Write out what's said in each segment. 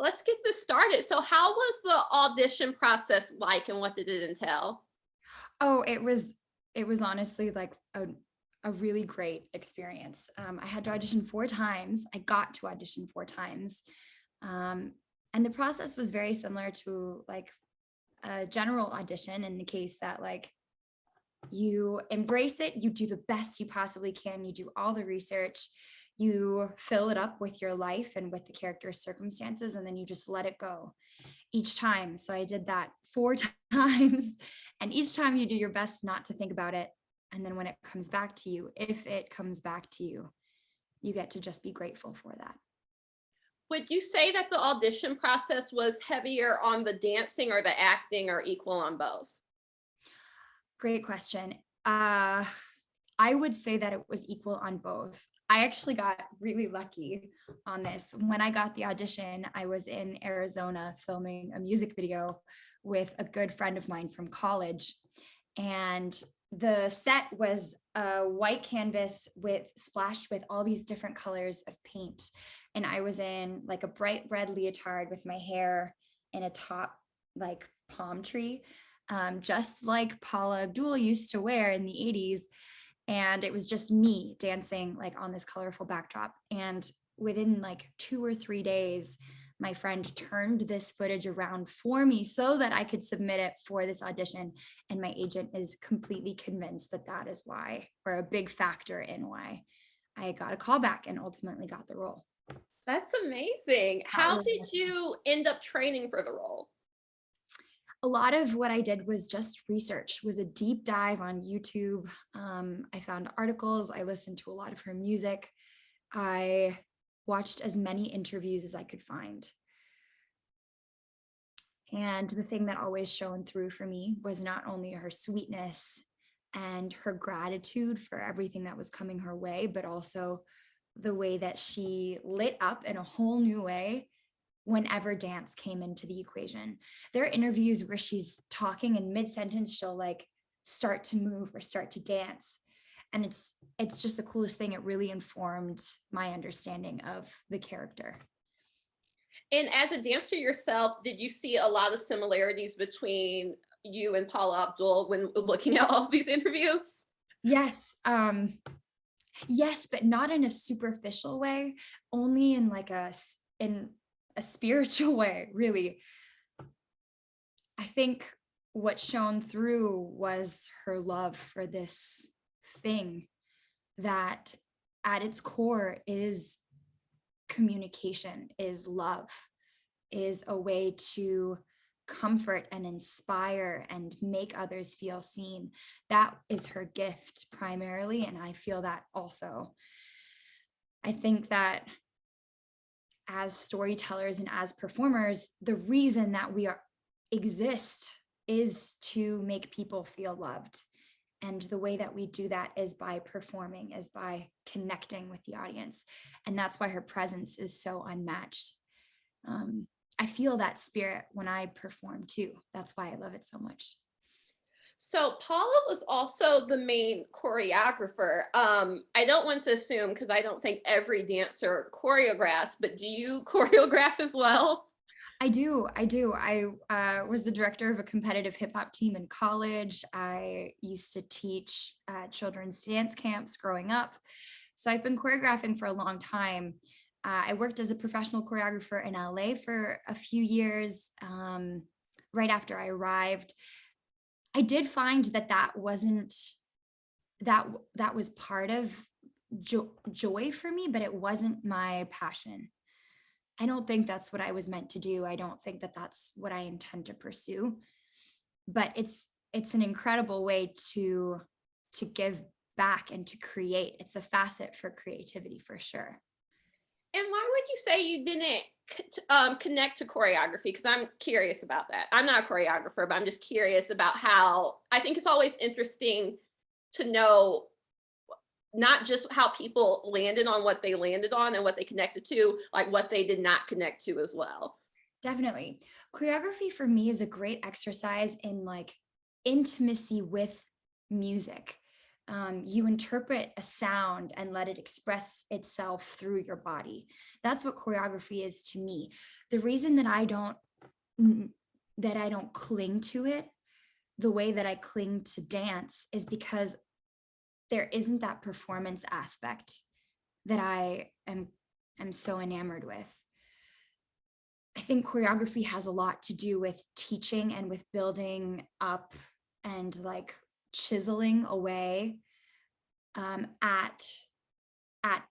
let's get this started. So how was the audition process like and what did it entail? Oh, it was honestly like a really great experience. I had to audition 4 times. I got to audition 4 times. Um, and the process was very similar to like a general audition in the case that like you embrace it, you do the best you possibly can, you do all the research, you fill it up with your life and with the character's circumstances, and then you just let it go each time. So I did that 4 times. And each time you do your best not to think about it. And then when it comes back to you, if it comes back to you, you get to just be grateful for that. Would you say that the audition process was heavier on the dancing or the acting or equal on both? Great question. Uh, I would say that it was equal on both. I actually got really lucky on this. When I got the audition, I was in Arizona filming a music video with a good friend of mine from college. And the set was a white canvas with splashed with all these different colors of paint. And I was in like a bright red leotard with my hair in a top like palm tree, just like Paula Abdul used to wear in the 80s. And it was just me dancing like on this colorful backdrop. And within like 2 or 3 days, my friend turned this footage around for me so that I could submit it for this audition. And my agent is completely convinced that that is why, or a big factor in why I got a call back and ultimately got the role. That's amazing. Got How really did lucky. you end up training for the role? A lot of what I did was just research, was a deep dive on YouTube. I found articles, I listened to a lot of her music. I watched as many interviews as I could find. And the thing that always shone through for me was not only her sweetness and her gratitude for everything that was coming her way, but also the way that she lit up in a whole new way whenever dance came into the equation. There are interviews where she's talking and mid-sentence she'll like start to move or start to dance. And it's just the coolest thing. It really informed my understanding of the character. And as a dancer yourself, did you see a lot of similarities between you and Paula Abdul when looking at all these interviews? Yes, yes, but not in a superficial way, only in like in a spiritual way, really. I think what shone through was her love for this thing that at its core is communication, is love, is a way to comfort and inspire and make others feel seen. That is her gift primarily. And I feel that also. I think that as storytellers and as performers, the reason that exist is to make people feel loved. And the way that we do that is by performing, is by connecting with the audience. And that's why her presence is so unmatched. I feel that spirit when I perform too. That's why I love it so much. So Paula was also the main choreographer. I don't want to assume because I don't think every dancer choreographs, but do you choreograph as well? I do. I do. I was the director of a competitive hip hop team in college. I used to teach children's dance camps growing up. So I've been choreographing for a long time. I worked as a professional choreographer in LA for a few years. Right after I arrived, I did find that that wasn't that was part of joy for me, but it wasn't my passion. I don't think that's what I was meant to do. I don't think that that's what I intend to pursue. But it's an incredible way to give back and to create. It's a facet for creativity for sure. And why would you say you didn't connect to choreography? Because I'm curious about that. I'm not a choreographer, but I'm just curious about how I think it's always interesting to know not just how people landed on what they landed on and what they connected to, like what they did not connect to as well. Definitely. Choreography for me is a great exercise in like intimacy with music. You interpret a sound and let it express itself through your body. That's what choreography is to me. The reason that I don't cling to it the way that I cling to dance is because there isn't that performance aspect that I am so enamored with. I think choreography has a lot to do with teaching and with building up and like chiseling away at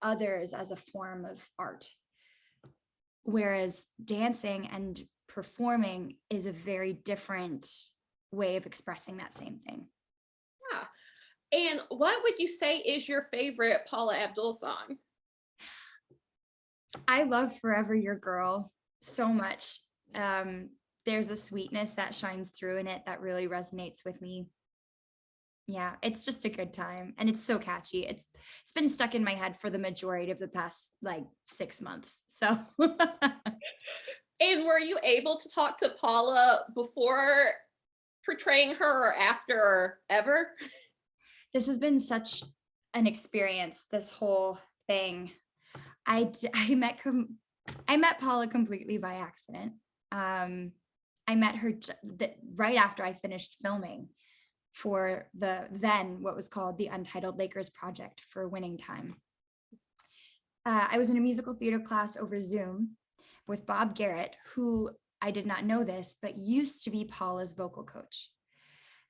others as a form of art. Whereas dancing and performing is a very different way of expressing that same thing. Yeah. And what would you say is your favorite Paula Abdul song? I love Forever Your Girl so much. There's a sweetness that shines through in it that really resonates with me. Yeah, it's just a good time. And it's so catchy. It's been stuck in my head for the majority of the past like 6 months. So And were you able to talk to Paula before portraying her or after or ever? this has been such an experience, this whole thing. I met Paula completely by accident. I met her right after I finished filming for what was called the Untitled Lakers project for Winning Time. I was in a musical theater class over Zoom with Bob Garrett, who I did not know this, but used to be Paula's vocal coach.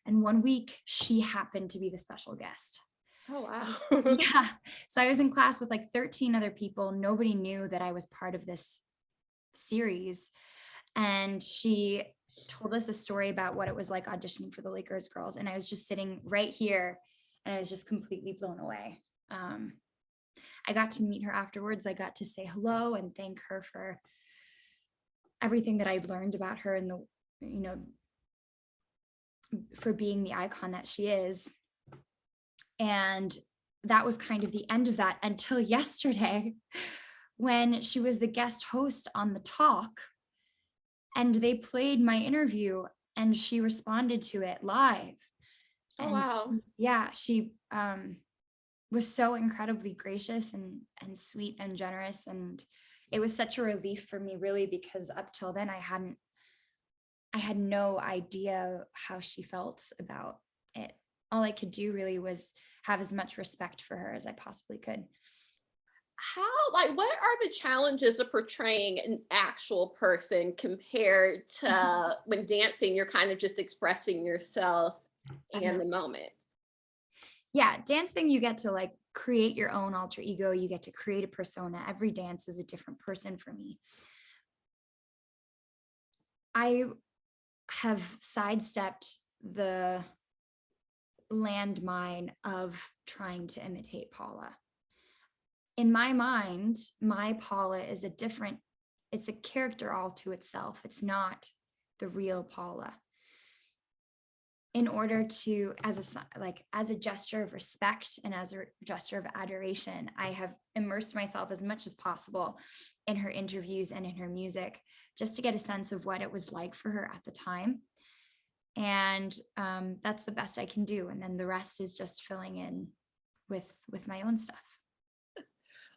And one week she happened to be the special guest. Oh, wow. Yeah. So I was in class with like 13 other people. Nobody knew that I was part of this series. And she told us a story about what it was like auditioning for the Lakers girls. And I was just sitting right here and I was just completely blown away. I got to meet her afterwards. I got to say hello and thank her for everything that I'd learned about her and for being the icon that she is. And that was kind of the end of that until yesterday when she was the guest host on The Talk and they played my interview and she responded to it live. Oh, and wow. she was so incredibly gracious and sweet and generous. And it was such a relief for me, really, because up till then I had no idea how she felt about it. All I could do really was have as much respect for her as I possibly could. What are the challenges of portraying an actual person compared to when dancing, you're kind of just expressing yourself in the moment? Yeah, dancing, you get to like create your own alter ego. You get to create a persona. Every dance is a different person for me. I have sidestepped the landmine of trying to imitate Paula. In my mind, my Paula is it's a character all to itself. It's not the real Paula. In order to, as a gesture of respect and as a gesture of adoration, I have immersed myself as much as possible in her interviews and in her music, just to get a sense of what it was like for her at the time. And that's the best I can do. And then the rest is just filling in with my own stuff.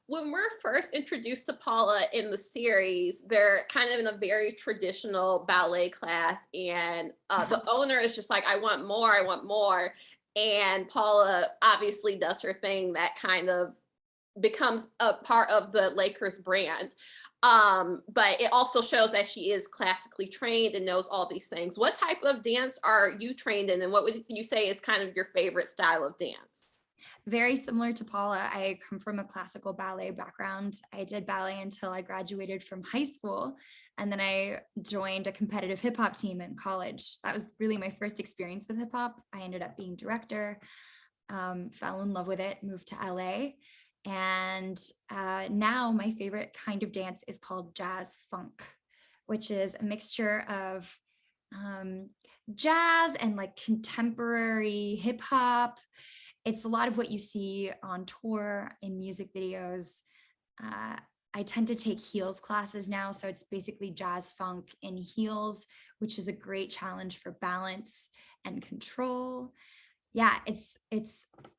When we're first introduced to Paula in the series, they're kind of in a very traditional ballet class, and the owner is just like, I want more, I want more. And Paula obviously does her thing that kind of becomes a part of the Lakers brand. But it also shows that she is classically trained and knows all these things. What type of dance are you trained in, and what would you say is kind of your favorite style of dance? Very similar to Paula, I come from a classical ballet background. I did ballet until I graduated from high school, and then I joined a competitive hip hop team in college. That was really my first experience with hip hop. I ended up being director, fell in love with it, moved to LA, and now my favorite kind of dance is called jazz funk, which is a mixture of jazz and like contemporary hip hop. It's a lot of what you see on tour in music videos. I tend to take heels classes now. So it's basically jazz funk in heels, which is a great challenge for balance and control. yeah, it's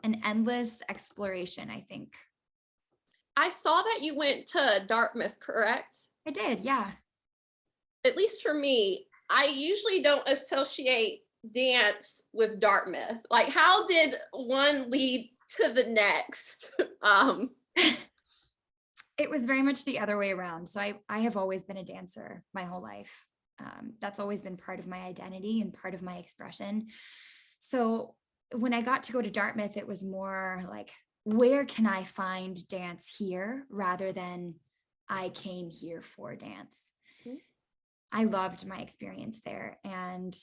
an endless exploration, I think. I saw that you went to Dartmouth, correct? I did, yeah. At least for me, I usually don't associate dance with Dartmouth. Like, how did one lead to the next? It was very much the other way around. So I have always been a dancer my whole life. That's always been part of my identity and part of my expression. So when I got to go to Dartmouth, it was more like, where can I find dance here rather than I came here for dance. Mhm. I loved my experience there. And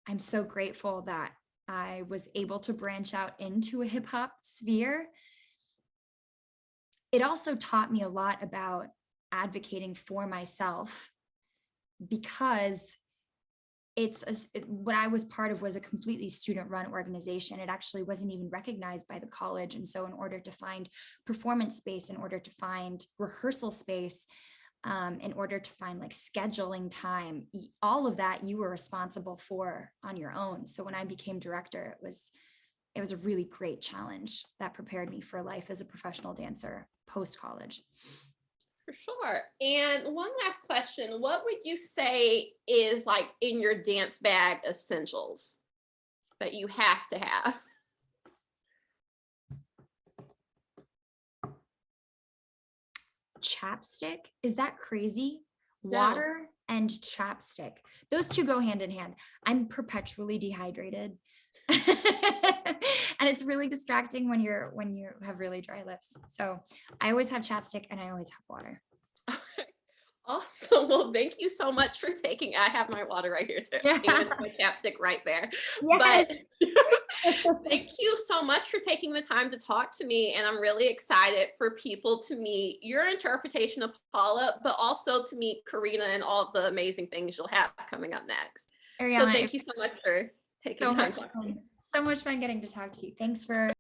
I'm so grateful that I was able to branch out into a hip hop sphere. It also taught me a lot about advocating for myself because what I was part of was a completely student run organization. It actually wasn't even recognized by the college. And so in order to find performance space, in order to find rehearsal space, in order to find like scheduling time, all of that you were responsible for on your own. So when I became director, it was a really great challenge that prepared me for life as a professional dancer post college. For sure. And one last question. What would you say is like in your dance bag essentials that you have to have? Chapstick, is that crazy? No. Water and chapstick, those two go hand in hand. I'm perpetually dehydrated. And it's really distracting when you have really dry lips. So I always have chapstick and I always have water. Awesome. Well, thank you so much for taking. I have my water right here too, and my chapstick right there. Yes. But thank you so much for taking the time to talk to me. And I'm really excited for people to meet your interpretation of Paula, but also to meet Carina and all the amazing things you'll have coming up next. So Ariana, thank it's you so much for taking so time much to talk to me. fun. So much fun getting to talk to you. Thanks for